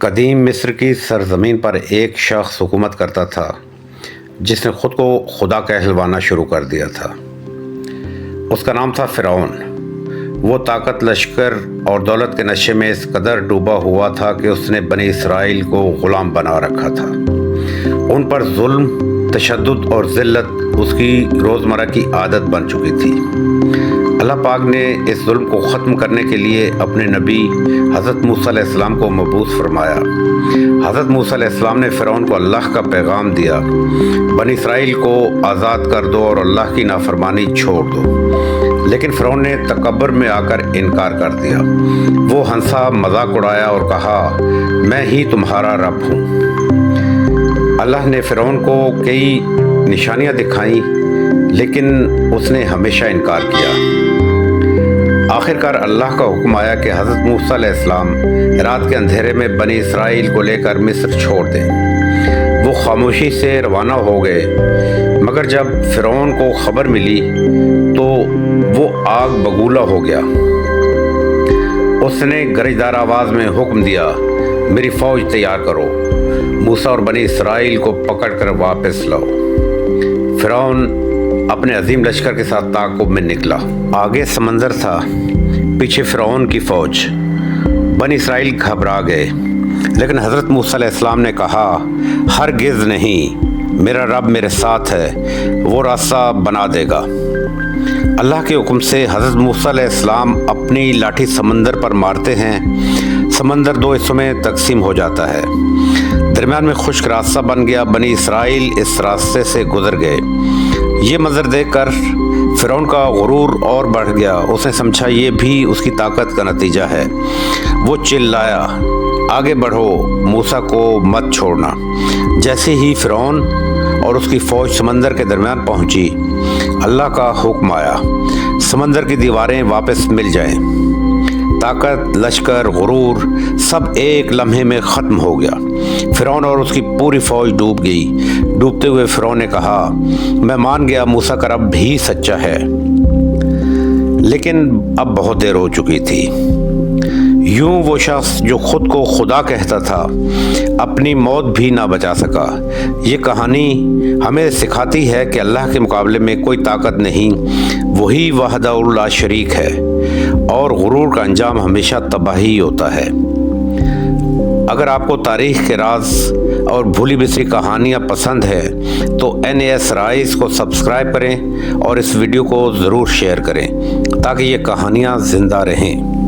قدیم مصر کی سرزمین پر ایک شخص حکومت کرتا تھا جس نے خود کو خدا کہلوانا شروع کر دیا تھا۔ اس کا نام تھا فرعون۔ وہ طاقت، لشکر اور دولت کے نشے میں اس قدر ڈوبا ہوا تھا کہ اس نے بنی اسرائیل کو غلام بنا رکھا تھا۔ ان پر ظلم، تشدد اور ذلت اس کی روزمرہ کی عادت بن چکی تھی۔ اللہ پاک نے اس ظلم کو ختم کرنے کے لیے اپنے نبی حضرت موسیٰ علیہ السلام کو مبعوث فرمایا۔ حضرت موسیٰ علیہ السلام نے فرعون کو اللہ کا پیغام دیا، بنی اسرائیل کو آزاد کر دو اور اللہ کی نافرمانی چھوڑ دو۔ لیکن فرعون نے تکبر میں آ کر انکار کر دیا۔ وہ ہنسا، مذاق اڑایا اور کہا، میں ہی تمہارا رب ہوں۔ اللہ نے فرعون کو کئی نشانیاں دکھائیں لیکن اس نے ہمیشہ انکار کیا۔ آخرکار اللہ کا حکم آیا کہ حضرت موسیٰ علیہ السلام رات کے اندھیرے میں بنی اسرائیل کو لے کر مصر چھوڑ دیں۔ وہ خاموشی سے روانہ ہو گئے، مگر جب فرعون کو خبر ملی تو وہ آگ بگولا ہو گیا۔ اس نے گرجدار آواز میں حکم دیا، میری فوج تیار کرو، موسیٰ اور بنی اسرائیل کو پکڑ کر واپس لاؤ۔ فرعون اپنے عظیم لشکر کے ساتھ تعاقب میں نکلا۔ آگے سمندر تھا، پیچھے فرعون کی فوج۔ بنی اسرائیل گھبرا گئے، لیکن حضرت موسیٰ علیہ السلام نے کہا، ہرگز نہیں، میرا رب میرے ساتھ ہے، وہ راستہ بنا دے گا۔ اللہ کے حکم سے حضرت موسیٰ علیہ السلام اپنی لاٹھی سمندر پر مارتے ہیں، سمندر دو حصوں میں تقسیم ہو جاتا ہے۔ درمیان میں خشک راستہ بن گیا، بنی اسرائیل اس راستے سے گزر گئے۔ یہ منظر دیکھ کر فرعون کا غرور اور بڑھ گیا۔ اس نے سمجھا یہ بھی اس کی طاقت کا نتیجہ ہے۔ وہ چلایا، آگے بڑھو، موسیٰ کو مت چھوڑنا۔ جیسے ہی فرعون اور اس کی فوج سمندر کے درمیان پہنچی، اللہ کا حکم آیا، سمندر کی دیواریں واپس مل جائیں۔ طاقت، لشکر، غرور سب ایک لمحے میں ختم ہو گیا۔ فرعون اور اس کی پوری فوج ڈوب گئی۔ ڈوبتے ہوئے فرعون نے کہا، میں مان گیا موسیٰ کا رب بھی سچا ہے، لیکن اب بہت دیر ہو چکی تھی۔ یوں وہ شخص جو خود کو خدا کہتا تھا اپنی موت بھی نہ بچا سکا۔ یہ کہانی ہمیں سکھاتی ہے کہ اللہ کے مقابلے میں کوئی طاقت نہیں، وہی وحدہ لا شریک ہے، اور غرور کا انجام ہمیشہ تباہی ہوتا ہے۔ اگر آپ کو تاریخ کے راز اور بھولی بسری کہانیاں پسند ہیں تو NAS رائز کو سبسکرائب کریں اور اس ویڈیو کو ضرور شیئر کریں تاکہ یہ کہانیاں زندہ رہیں۔